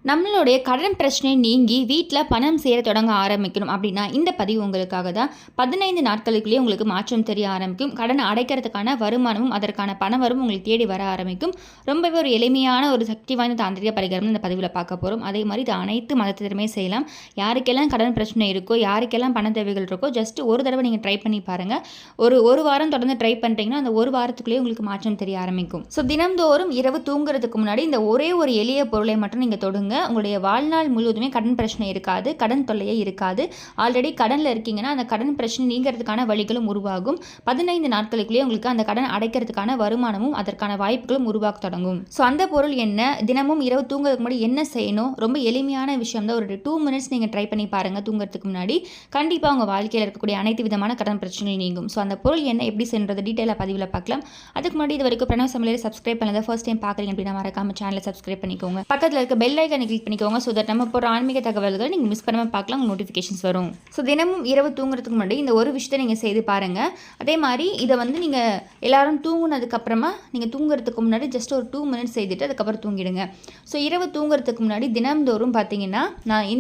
நம்மளுடைய கடன் பிரச்சனை நீங்கி வீட்டில் பணம் சேர தொடங்க ஆரம்பிக்கணும் அப்படின்னா இந்த பதிவு உங்களுக்காக தான். 15 நாட்களுக்குள்ளேயே உங்களுக்கு மாற்றம் தெரிய ஆரம்பிக்கும். கடன் அடைக்கிறதுக்கான வருமானமும் அதற்கான பணவரும் உங்களுக்கு தேடி வர ஆரம்பிக்கும். ரொம்பவே ஒரு எளிமையான ஒரு சக்தி வாய்ந்த தாந்திரிக பரிகாரம் இந்த பதிவில் பார்க்க போகிறோம். அதே மாதிரி இது அனைத்து மதத்தினருமே செய்யலாம். யாருக்கெல்லாம் கடன் பிரச்சனை இருக்கோ, யாருக்கெல்லாம் பண தேவைகள் இருக்கோ, ஜஸ்ட் ஒரு தடவை நீங்கள் ட்ரை பண்ணி பாருங்கள். ஒரு வாரம் தொடர்ந்து ட்ரை பண்ணுறீங்கன்னா அந்த ஒரு வாரத்துக்குள்ளேயே உங்களுக்கு மாற்றம் தெரிய ஆரம்பிக்கும். ஸோ தினம்தோறும் இரவு தூங்குறதுக்கு முன்னாடி இந்த ஒரே ஒரு எளிய பொருளை மட்டும் நீங்கள் தொடுங்க. உங்களுடைய வாழ்நாள் முழுவதுமே கடன் பிரச்சனை இருக்காது, கடன் தொல்லையே இருக்காது. ஆல்ரெடி கடனில் இருக்கீங்கன்னா அந்த கடன் பிரச்சனை நீங்கிறதுக்கான வழிகளும் உருவாகும். 15 நாட்களுக்குள்ளேயே உங்களுக்கு அந்த கடன் அடைக்கிறதுக்கான வருமானமும் அதற்கான வாய்ப்புகளும் உருவாக்க தொடங்கும். ஸோ அந்த பொருள் என்ன, தினமும் இரவு தூங்குறதுக்கு முன்னாடி என்ன செய்யணும், ரொம்ப எளிமையான விஷயம் தான். ஒரு 2 மினிட்ஸ் நீங்கள் ட்ரை பண்ணி பாருங்கள். தூங்குறதுக்கு முன்னாடி கண்டிப்பாக உங்கள் வாழ்க்கையில் இருக்கக்கூடிய அனைத்து விதமான கடன் பிரச்சனைகள் நீங்கும். ஸோ அந்த பொருள் என்ன, எப்படி செய்யறது டீட்டெயிலாக பதிவில் பார்க்கலாம். அதுக்கு முன்னாடி இது வரைக்கும் பிரணவ் சமையலை சப்ஸ்கிரைப் பண்ணல, ஃபர்ஸ்ட் டைம் பார்க்குறீங்க அப்படின்னா மறக்காம சேனலை சப்ஸ்கிரைப் பண்ணிக்கோங்க. பக்கத்தில் இருக்க பெல் ஐக்கானை கிளிக் பண்ணிக்கோங்க. ஸோ தட் நம்ம போகிற ஆன்மீக தகவல்கள் நீங்கள் மிஸ் பண்ணாமல் பார்க்கலாம், உங்களுக்கு நோட்டிஃபிகேஷன்ஸ் வரும். ஸோ தினமும் இரவு தூங்குறதுக்கு முன்னாடி இந்த ஒரு விஷயத்தை நீங்கள் செய்து பாருங்கள். அதே மாதிரி இதை நீங்கள் எல்லாரும் தூங்குனதுக்கப்புறமா நீங்கள் தூங்குறதுக்கு முன்னாடி ஜஸ்ட் ஒரு 2 மினிட்ஸ் செய்துட்டு அதுக்கப்புறம் தூங்கிடுங்க. ஸோ இரவு தூங்குறதுக்கு முன்னாடி தினம்தோறும் பார்த்தீங்கன்னா நான்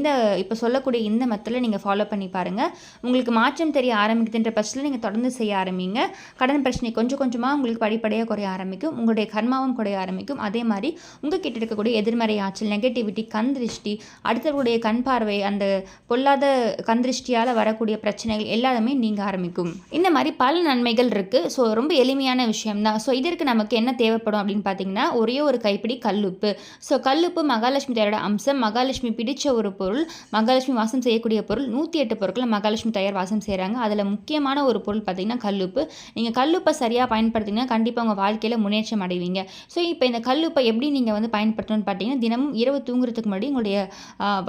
இப்போ சொல்லக்கூடிய இந்த மெத்தடில் நீங்கள் ஃபாலோ பண்ணி பாருங்கள். உங்களுக்கு மாற்றம் தெரிய ஆரம்பிக்குதுன்ற பட்சத்தில் நீங்கள் தொடர்ந்து செய்ய ஆரம்பிங்க. கடன் பிரச்சனை கொஞ்சம் கொஞ்சமாக உங்களுக்கு படிப்படியாக குறைய ஆரம்பிக்கும். உங்களுடைய கர்மாவும் குறைய ஆரம்பிக்கும். அதே மாதிரி உங்கள் கிட்ட இருக்கக்கூடிய எதிர்மறை ஆற்றல், நெகட்டிவிட்டி, கண் திருஷ்டி, அடுத்தவருடைய கண் பார்வை, அந்த பொல்லாத கண் திருஷ்டியால் வரக்கூடிய பிரச்சனைகள் எல்லாமே நீங்க ஆரம்பிக்கும். இந்த மாதிரி பல நன்மைகள் இருக்குது. ஸோ ரொம்ப எளிமையான விஷயம்தான். ஸோ இதற்கு நமக்கு என்ன தேவைப்படும் அப்படின்னு பார்த்தீங்கன்னா ஒரே ஒரு கைப்பிடி கல்லுப்பு. ஸோ கல்லுப்பு மகாலட்சுமி தாயோட அம்சம். மகாலட்சுமி பிடிச்ச ஒரு பொருள், மகாலட்சுமி வாசம் செய்யக்கூடிய பொருள். 108 பொருட்களை மகாலட்சுமி தாயார் வாசம் செய்கிறாங்க. அதில் முக்கியமான ஒரு பொருள் பார்த்தீங்கன்னா கல்லுப்பு. நீங்கள் கல்லுப்பை சரியாக பயன்படுத்திங்கன்னா கண்டிப்பாக உங்கள் வாழ்க்கையில் முன்னேற்றம் அடைவீங்க. ஸோ இப்போ இந்த கல்லுப்பை எப்படி நீங்கள் பயன்படுத்தணும்னு பார்த்தீங்கன்னா தினமும் இரவு தூங்குறதுக்கு முன்னாடி உங்களுடைய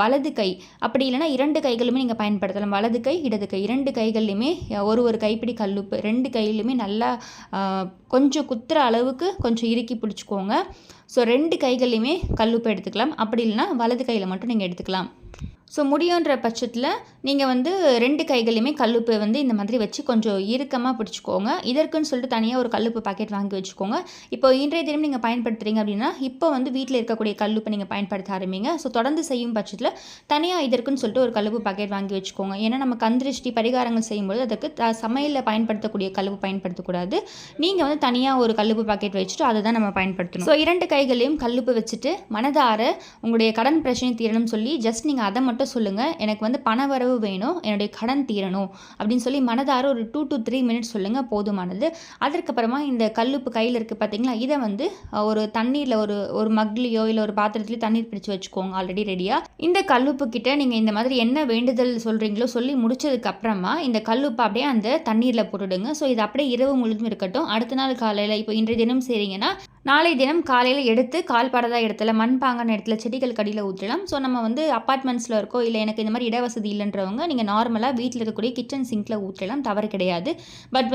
வலது கை, அப்படி இல்லைனா 2 கைகளுமே நீங்கள் பயன்படுத்தலாம். வலது கை, இடது கை 2 கைகள்லையுமே ஒரு கைப்பிடி கல்லுப்பு 2 கையிலுமே நல்லா கொஞ்சம் குத்துற அளவுக்கு கொஞ்சம் இறுக்கி பிடிச்சிக்கோங்க. ஸோ 2 கைகள்லையுமே கல்லுப்பு எடுத்துக்கலாம். அப்படி இல்லைனா வலது கையில் மட்டும் நீங்கள் எடுத்துக்கலாம். ஸோ முடியுன்ற பட்சத்தில் நீங்கள் 2 கைகளையுமே கல்லுப்பு இந்த மாதிரி வச்சு கொஞ்சம் இறுக்கமாக பிடிச்சிக்கோங்க. இதற்குன்னு சொல்லிட்டு தனியாக ஒரு கல்லுப்பு பாக்கெட் வாங்கி வச்சுக்கோங்க. இப்போ இன்றைய தினம் நீங்கள் பயன்படுத்துகிறீங்க அப்படின்னா இப்போ வீட்டில் இருக்கக்கூடிய கல்லுப்பை நீங்கள் பயன்படுத்த ஆரம்பிங்க. ஸோ தொடர்ந்து செய்யும் பட்சத்தில் தனியாக இதற்குன்னு சொல்லிட்டு ஒரு கல்லுப்பு பாக்கெட் வாங்கி வச்சுக்கோங்க. ஏன்னா நம்ம கந்திருஷ்டி பரிகாரங்கள் செய்யும்போது அதுக்கு சமையலில் பயன்படுத்தக்கூடிய கல்லுப்பு பயன்படுத்தக்கூடாது. நீங்கள் தனியாக ஒரு கல்லுப்பு பாக்கெட் வச்சுட்டு அதை தான் நம்ம பயன்படுத்தணும். ஸோ 2 கைகளையும் கல்லுப்பு வச்சுட்டு மனதார உங்களுடைய கடன் பிரச்சனை தீரணும்னு சொல்லி ஜஸ்ட் நீங்கள் அதை மட்டும் சொல்லுங்கள். எனக்கு பண வரவு வேணும், என்னுடைய கடன் தீரணும் அப்படின்னு சொல்லி மனதார ஒரு 2 to 3 மினிட்ஸ் சொல்லுங்கள், போதுமானது. அதற்கப்புறமா இந்த கல்லுப்பு கையில் இருக்குது பார்த்தீங்களா, இதை ஒரு தண்ணீரில் ஒரு மக்லியோ இல்லை ஒரு பாத்திரத்துலையோ தண்ணீர் பிடிச்சி வச்சுக்கோங்க ஆல்ரெடி ரெடியாக. இந்த கல்லுப்பு கிட்ட நீங்கள் இந்த மாதிரி என்ன வேண்டுதல் சொல்கிறீங்களோ சொல்லி முடிச்சதுக்கப்புறமா இந்த கல்லுப்பை அப்படியே அந்த தண்ணீரில் போட்டுடுங்க. ஸோ இது அப்படியே இரவு முழுதும் இருக்கட்டும். அடுத்த நாள் காலையில் இப்போ இன்றைய தினம் செய்கிறீங்கன்னா நாளை தினம் காலையில் எடுத்து கால்படாத இடத்துல, மண்பாங்கான இடத்துல, செடிகள் கடியில் ஊற்றலாம். ஸோ நம்ம அப்பார்ட்மெண்ட்ஸில் இருக்கோ இல்லை எனக்கு இந்த மாதிரி இடவசதி இல்லைன்றவங்க நீங்கள் நார்மலாக வீட்டில் இருக்கக்கூடிய கிச்சன் சிங்கில் ஊற்றலாம், தவறு கிடையாது. பட்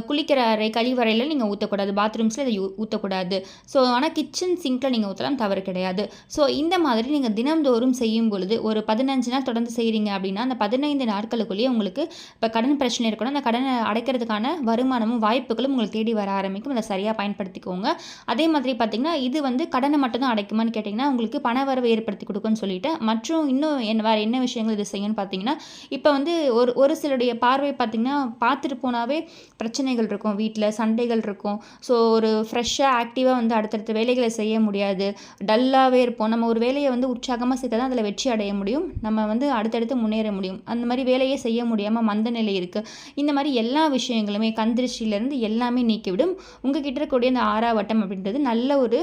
குளிக்கிற அறை, கழிவறையில் நீங்கள் ஊற்றக்கூடாது, பாத்ரூம்ஸில் இதை ஊற்றக்கூடாது. ஸோ ஆனால் கிச்சன் சிங்கில் நீங்கள் ஊற்றலாம், தவறு கிடையாது. ஸோ இந்த மாதிரி நீங்கள் தினம்தோறும் செய்யும் பொழுது ஒரு 15 நாள் தொடர்ந்து செய்கிறீங்க அப்படின்னா அந்த 15 நாட்களுக்குள்ளேயே உங்களுக்கு இப்போ கடன் பிரச்சனை இருக்கணும், அந்த கடனை அடைக்கிறதுக்கான வருமானமும் வாய்ப்புகளும் உங்களுக்கு தேடி வர ஆரம்பிக்கும். அதை சரியாக பயன்படுத்திக்கோங்க. அதே மாதிரி பார்த்தீங்கன்னா இது கடனை மட்டும்தான் அடைக்குமான்னு கேட்டிங்கன்னா உங்களுக்கு பண வரவு ஏற்படுத்தி கொடுக்குன்னு சொல்லிட்டு மற்றும் இன்னும் வேறு என்ன விஷயங்கள் இது செய்யணும்னு பார்த்தீங்கன்னா இப்போ ஒரு சிலருடைய பார்வை பார்த்தீங்கன்னா பார்த்துட்டு போனாவே பிரச்சனைகள் இருக்கும், வீட்டில் சண்டைகள் இருக்கும். ஸோ ஒரு ஃப்ரெஷ்ஷாக ஆக்டிவாக அடுத்தடுத்த வேலைகளை செய்ய முடியாது, டல்லாகவே இருப்போம். நம்ம ஒரு வேலையை உற்சாகமாக செய்தால் தான் அதில் வெற்றி அடைய முடியும், நம்ம அடுத்தடுத்து முன்னேற முடியும். அந்த மாதிரி வேலையே செய்ய முடியாமல் மந்த நிலை இருக்குது. இந்த மாதிரி எல்லா விஷயங்களுமே கந்திருஷ்டியிலேருந்து எல்லாமே நீக்கிவிடும். உங்ககிட்ட இருக்கக்கூடிய அந்த 6ஆம் வட்டம் அப்படின்றது நல்ல ஒரு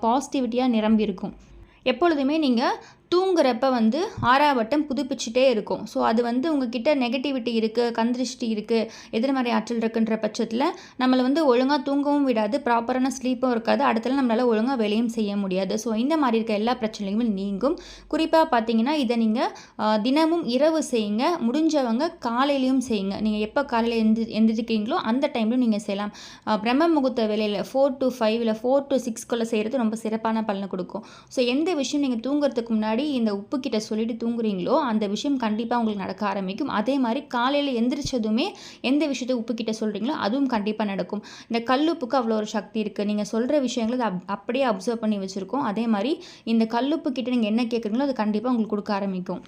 பாசிட்டிவிட்டியாக நிரம்பி இருக்கும். எப்பொழுதுமே நீங்கள் தூங்குறப்ப 6ஆம் வட்டம் புதுப்பிச்சுட்டே இருக்கும். ஸோ அது உங்ககிட்ட நெகட்டிவிட்டி இருக்குது, கந்திருஷ்டி இருக்குது, எதிர்மறை ஆற்றல் இருக்குன்ற பட்சத்தில் நம்மளை ஒழுங்காக தூங்கவும் விடாது, ப்ராப்பரான ஸ்லீப்பும் இருக்காது, அடுத்தல நம்மளால் ஒழுங்காக வேலையும் செய்ய முடியாது. ஸோ இந்த மாதிரி இருக்க எல்லா பிரச்சனைகளுமே நீங்கும். குறிப்பாக பார்த்தீங்கன்னா இதை நீங்கள் தினமும் இரவு செய்யுங்க, முடிஞ்சவங்க காலையிலையும் செய்யுங்க. நீங்கள் எப்போ காலையில் எந்திரிக்கிறீங்களோ அந்த டைம்லையும் நீங்கள் செய்யலாம். பிரம்ம முகூர்த்த வேலையில் 4 to 5 இல்லை 4 to 6 செய்கிறது ரொம்ப சிறப்பான பலனை கொடுக்கும். ஸோ எந்த எந்த விஷயம் நீங்கள் தூங்குறதுக்கு முன்னாடி இந்த உப்பு கிட்ட சொல்லிட்டு தூங்குறீங்களோ அந்த விஷயம் கண்டிப்பாக உங்களுக்கு நடக்க ஆரம்பிக்கும். அதே மாதிரி காலையில் எந்திரிச்சதுமே எந்த விஷயத்தை உப்பு கிட்ட சொல்கிறீங்களோ அதுவும் கண்டிப்பாக நடக்கும். இந்த கல்லுப்புக்கு அவ்வளோ ஒரு சக்தி இருக்குது. நீங்கள் சொல்கிற விஷயங்களை அது அப்படியே அப்சர்வ் பண்ணி வச்சுருக்கோம். அதே மாதிரி இந்த கல்லுப்பு கிட்ட நீங்கள் என்ன கேட்குறீங்களோ அது கண்டிப்பாக உங்களுக்கு கொடுக்க ஆரம்பிக்கும்.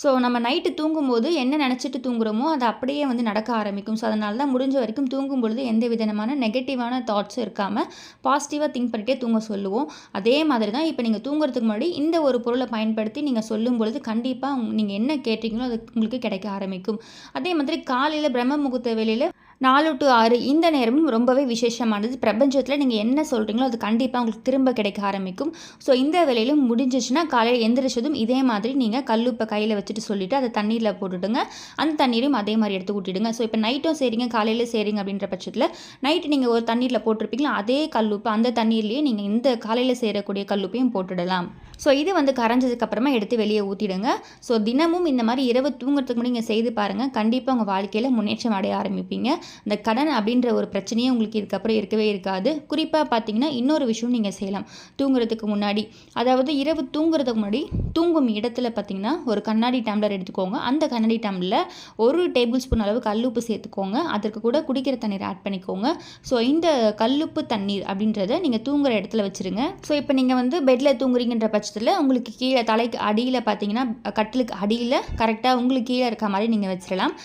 ஸோ நம்ம நைட்டு தூங்கும்போது என்ன நினச்சிட்டு தூங்குறோமோ அது அப்படியே வந்து நடக்க ஆரம்பிக்கும். ஸோ அதனால தான் முடிஞ்ச வரைக்கும் தூங்கும் பொழுது எந்த விதமான நெகட்டிவான தாட்ஸும் இருக்காமல் பாசிட்டிவாக திங்க் பண்ணிட்டே தூங்க சொல்லுவோம். அதே மாதிரி தான் இப்போ நீங்கள் தூங்குறதுக்கு முன்னாடி இந்த ஒரு பொருளை பயன்படுத்தி நீங்கள் சொல்லும் பொழுது கண்டிப்பாக நீங்கள் என்ன கேட்டீங்களோ அது உங்களுக்கு கிடைக்க ஆரம்பிக்கும். அதே மாதிரி காலையில் பிரம்ம முகூர்த்த வேளையில் 4 to 6 இந்த நேரமும் ரொம்பவே விசேஷமானது. பிரபஞ்சத்தில் நீங்கள் என்ன சொல்கிறீங்களோ அது கண்டிப்பாக உங்களுக்கு திரும்ப கிடைக்க ஆரம்பிக்கும். ஸோ இந்த வேலையிலும் முடிஞ்சிச்சுன்னா காலையில் எந்திரிச்சதும் இதே மாதிரி நீங்கள் கல்லுப்பை கையில் வச்சுட்டு சொல்லிவிட்டு அதை தண்ணீரில் போட்டுவிடுங்க. அந்த தண்ணீரையும் அதே மாதிரி எடுத்து ஊற்றிடுங்க. ஸோ இப்போ நைட்டும் செய்கிறீங்க காலையில் செய்கிறீங்க அப்படின்ற பட்சத்தில் நைட்டு நீங்கள் ஒரு தண்ணீரில் போட்டிருப்பீங்களா அதே கல்லுப்பு அந்த தண்ணீர்லேயே நீங்கள் இந்த காலையில் செய்யக்கூடிய கல்லுப்பையும் போட்டுடலாம். ஸோ இது வந்து கரைஞ்சதுக்கப்புறமா எடுத்து வெளியே ஊற்றிடுங்க. ஸோ தினமும் இந்த மாதிரி இரவு தூங்குறதுக்கு முன்னாடி நீங்கள் செய்து பாருங்கள். கண்டிப்பாக உங்கள் வாழ்க்கையில் முன்னேற்றம் அடைய ஆரம்பிப்பீங்க. இந்த கடன் அப்படின்ற ஒரு பிரச்சனையே உங்களுக்கு இதுக்கப்புறம் இருக்கவே இருக்காது. குறிப்பாக பார்த்தீங்கன்னா இன்னொரு விஷயம் நீங்கள் செய்யலாம் தூங்குறதுக்கு முன்னாடி. அதாவது இரவு தூங்குறதுக்கு முன்னாடி தூங்கும் இடத்துல பார்த்தீங்கன்னா ஒரு கண்ணாடி டம்ளர் எடுத்துக்கோங்க. அந்த கண்ணாடி டம்ளரில் 1 டேபிள் ஸ்பூன் அளவு கல்லுப்பு சேர்த்துக்கோங்க. அதற்கு கூட குடிக்கிற தண்ணீர் ஆட் பண்ணிக்கோங்க. ஸோ இந்த கல்லுப்பு தண்ணீர் அப்படின்றத நீங்கள் தூங்குற இடத்துல வச்சுருங்க. ஸோ இப்போ நீங்கள் வந்து பெட்டில் தூங்குறீங்கன்ற பட்சத்தில் உங்களுக்கு கீழே தலைக்கு அடியில் பார்த்தீங்கன்னா கட்டிலுக்கு அடியில் கரெக்டாக உங்களுக்கு கீழே இருக்க மாதிரி நீங்கள் வச்சிடலாம்.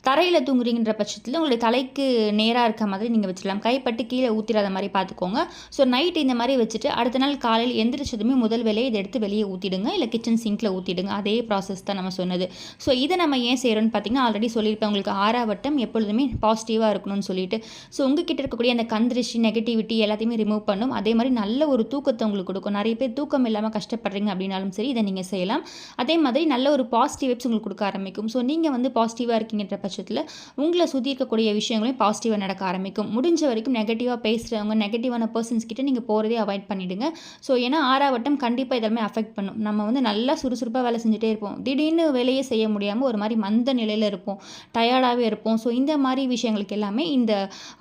தரையில் தூங்குறீங்கிற பட்சத்தில் உங்களுடைய தலைக்கு நேராக இருக்க மாதிரி நீங்கள் வச்சிடலாம். கைப்பட்டு கீழே ஊற்றிடாத மாதிரி பார்த்துக்கோங்க. ஸோ நைட் இந்த மாதிரி வச்சுட்டு அடுத்த நாள் காலையில் எந்திரிச்சதுமே முதல் வேலையை இதை எடுத்து வெளியே ஊற்றிடுங்க. இல்லை கிச்சன் சிங்கில் ஊற்றிடுங்க. அதே ப்ராசஸ் தான் நம்ம சொன்னது. ஸோ இதை நம்ம ஏன் செய்கிறோன்னு பார்த்தீங்கன்னா ஆல்ரெடி சொல்லியிருப்பேன் உங்களுக்கு 6ஆம் வட்டம் எப்பொழுதுமே பாசிட்டிவாக இருக்கணும்னு சொல்லிட்டு. ஸோ உங்ககிட்ட இருக்கக்கூடிய அந்த கந்திருஷ்டி நெகட்டிவிட்டி எல்லாத்தையுமே ரிமூவ் பண்ணும். அதே மாதிரி நல்ல ஒரு தூக்கத்தை உங்களுக்கு கொடுக்கும். நிறைய பேர் தூக்கம் இல்லாமல் கஷ்டப்படுறீங்க அப்படின்னாலும் சரி இதை நீங்கள் செய்யலாம். அதே மாதிரி நல்ல ஒரு பாசிட்டிவ் வைப்ஸ் உங்களுக்கு கொடுக்க ஆரம்பிக்கும். ஸோ நீங்கள் வந்து பாசிட்டிவாக இருக்கீங்கன்ற பட்சத்தில் உங்களை சுற்றி இருக்கக்கூடிய விஷயங்களையும் பாசிட்டிவாக நடக்க ஆரம்பிக்கும். முடிஞ்ச வரைக்கும் நெகட்டிவாக பேசுகிறவங்க நெகட்டிவான பர்சன்ஸ் கிட்ட நீங்கள் போகிறதே அவாய்ட் பண்ணிவிடுங்க. ஸோ ஏன்னா 6ஆம் வட்டம் கண்டிப்பாக இதெல்லாமே அஃபெக்ட் பண்ணும். நம்ம வந்து நல்லா சுறுசுறுப்பாக வேலை செஞ்சுட்டே இருப்போம். திடீர்னு வேலையே செய்ய முடியாமல் ஒரு மாதிரி மந்த நிலையில் இருப்போம். டயர்டாகவே இருப்போம். ஸோ இந்த மாதிரி விஷயங்களுக்கு எல்லாமே இந்த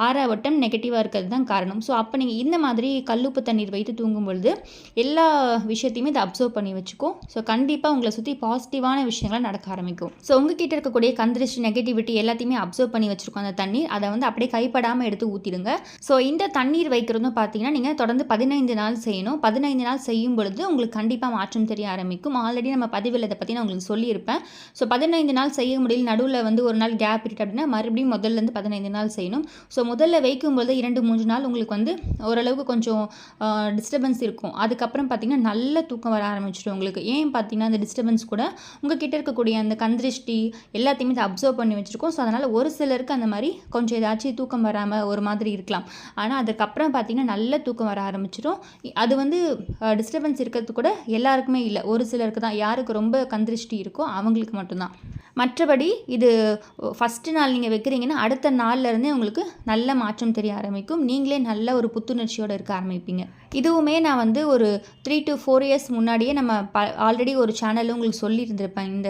6ஆம் வட்டம் நெகட்டிவாக இருக்கிறது தான் காரணம். ஸோ அப்போ நீங்கள் இந்த மாதிரி கல்லுப்பு தண்ணீர் வைத்து தூங்கும் பொழுது எல்லா விஷயத்தையுமே இதை அப்சர்வ் பண்ணி வச்சுக்கோ. ஸோ கண்டிப்பாக உங்களை சுற்றி பாசிட்டிவான விஷயங்கள்லாம் நடக்க ஆரம்பிக்கும். ஸோ உங்ககிட்ட இருக்கக்கூடிய கந்திருஷ்டி நெகட்டிவிட்டி எல்லாத்தையுமே அப்சர்வ் பண்ணி வச்சுருக்கோம் அந்த தண்ணீர். அதை வந்து அப்படியே கைப்படாமல் எடுத்து ஊற்றிடுங்க. ஸோ இந்த தண்ணீர் வைக்கிறதும் பார்த்தீங்கன்னா நீங்கள் தொடர்ந்து 15 நாள் செய்யணும். 15 நாள் செய்யும் பொழுது உங்களுக்கு கண்டிப்பாக மாற்றம் தெரிய ஆரம்பிக்கும். ஆல்ரெடி நம்ம பதிவில் இதை பற்றி நான் உங்களுக்கு சொல்லியிருப்பேன். ஸோ 15 நாள் செய்ய முடியல நடுவில் வந்து ஒரு நாள் கேப் இருக்கு அப்படின்னா மறுபடியும் முதல்லேருந்து 15 நாள் செய்யணும். ஸோ முதல்ல வைக்கும்போது 2-3 நாள் உங்களுக்கு வந்து ஓரளவுக்கு கொஞ்சம் டிஸ்டர்பன்ஸ் இருக்கும். அதுக்கப்புறம் பார்த்தீங்கன்னா நல்ல தூக்கம் வர ஆரம்பிச்சிடும் உங்களுக்கு. ஏன் பார்த்தீங்கன்னா அந்த டிஸ்டர்பன்ஸ் கூட உங்ககிட்ட இருக்கக்கூடிய அந்த கந்திருஷ்டி எல்லாத்தையுமே இதை அப்சர்வ் பண்ணி வச்சுருக்கோம். ஸோ அதனால் ஒரு சிலருக்கு அந்த மாதிரி கொஞ்சம் ஏதாச்சும் தூக்கம் வராமல் ஒரு மாதிரி இருக்கலாம். ஆனால் அதுக்கப்புறம் பார்த்தீங்கன்னா நல்ல தூக்கம் வர ஆரம்பிச்சிடும். அது வந்து டிஸ்டர்பன்ஸ் இருக்கிறது கூட எல்லாருக்குமே இல்லை. ஒரு சிலருக்கு தான் யாருக்கு ரொம்ப கந்திருஷ்டி இருக்கோ அவங்களுக்கு மட்டும்தான். மற்றபடி இது ஃபஸ்ட்டு நாள் நீங்கள் வைக்கிறீங்கன்னா அடுத்த நாள்லேருந்தே உங்களுக்கு நல்ல மாற்றம் தெரிய ஆரம்பிக்கும். நீங்களே நல்ல ஒரு புத்துணர்ச்சியோடு இருக்க ஆரம்பிப்பீங்க. இதுவுமே நான் வந்து ஒரு 3 to 4 இயர்ஸ் முன்னாடியே நம்ம ஆல்ரெடி ஒரு சேனலில் உங்களுக்கு சொல்லியிருந்திருப்பேன். இந்த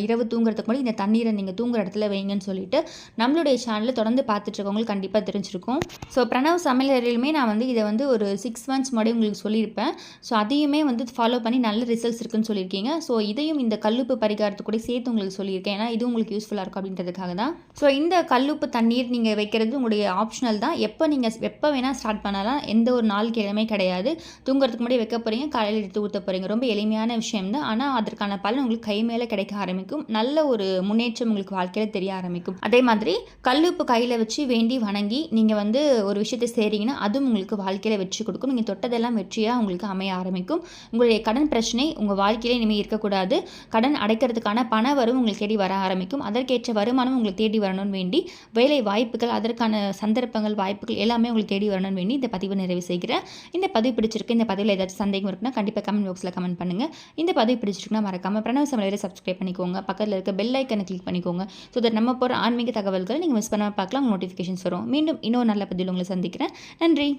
இரவு தூங்குறதுக்கு முன்னாடி இந்த தண்ணீரை நீங்கள் தூங்குற இடத்துல வைங்கன்னு சொல்லிட்டு நம்மளுடைய சேனலில் தொடர்ந்து பார்த்துட்ருக்கவங்களுக்கு கண்டிப்பாக தெரிஞ்சிருக்கும். ஸோ பிரணவ் சமையலறையிலுமே நான் வந்து இதை வந்து ஒரு 6 months முன்னாடி உங்களுக்கு சொல்லியிருப்பேன். ஸோ அதையுமே வந்து ஃபாலோ பண்ணி நல்ல ரிசல்ட்ஸ் இருக்குன்னு சொல்லியிருக்கீங்க. ஸோ இதையும் இந்த கல்லுப்பு பரிகாரத்து கூட சேர்த்து உங்களுக்கு சொல்லியிருக்கேன். ஏன்னா இது உங்களுக்கு யூஸ்ஃபுல்லாக இருக்கும் அப்படின்றதுக்காக தான். ஸோ இந்த கல்லுப்பு தண்ணீர் நீங்கள் வைக்கிறது உங்களுடைய ஆப்ஷனல் தான். எப்போ வேணால் ஸ்டார்ட் பண்ணலாம். எந்த ஒரு நாள் கிழமை கிடையாது. தூங்குறதுக்கு முன்னாடி வைக்க போகிறீங்க, காலையில் எடுத்து ஊற்ற போகிறீங்க. ரொம்ப எளிமையான விஷயம் தான். ஆனால் அதற்கான பலன் உங்களுக்கு கை மேலே கிடைக்க ஆரம்பிக்கும். நல்ல ஒரு முன்னேற்றம் உங்களுக்கு வாழ்க்கையில் தெரிய ஆரம்பிக்கும். அதே மாதிரி கல்லுப்பு கையில் வச்சு வேண்டி வணங்கி நீங்கள் வந்து ஒரு விஷயத்தை செய்கிறீங்கன்னா அதுவும் உங்களுக்கு வாழ்க்கையில் வெற்றி கொடுக்கும். நீங்கள் தொட்டதெல்லாம் வெற்றியாக உங்களுக்கு அமைய ஆரம்பிக்கும். உங்களுடைய கடன் பிரச்சனை உங்கள் வாழ்க்கையிலே இனிமேல் இருக்கக்கூடாது. கடன் அடைக்கிறதுக்கான பண வரவும் உங்களுக்கு தேடி வர ஆரம்பிக்கும். அதற்கேற்ற வருமானம் உங்களுக்கு தேடி வரணும்னு வேண்டி வேலை வாய்ப்புகள் அதற்கான சந்தர்ப்பங்கள் வாய்ப்புகள் எல்லாமே உங்களுக்கு தேடி வரணும்னு வேண்டி இந்த பதிவை நிறைவு செய்கிறேன். இந்த பதிவு பிடிச்சிருக்கு. இந்த பதிவில் ஏதாச்சும் சந்தேகம் இருக்குன்னா கண்டிப்பாக கமெண்ட் பாக்ஸில் கமெண்ட் பண்ணுங்கள். இந்த பதிவு பிடிச்சிருக்குன்னா மறக்காமல் பிரணவ் சமையலறை சப்ஸ்கிரைப் பண்ணிக்கோங்க. பக்கத்தில் இருக்க பெல் ஐக்கனை கிளிக் பண்ணிக்கோங்க. ஸோ தட் நம்ம போகிற ஆன்மீக தகவல்களை நீங்கள் மிஸ் பண்ணாமல் பார்க்கலாம். நோட்டிஃபிகேஷன்ஸ் வரும். மீண்டும் இன்னொரு நல்ல பதிவில் உங்களை சந்திக்கிறேன். நன்றி.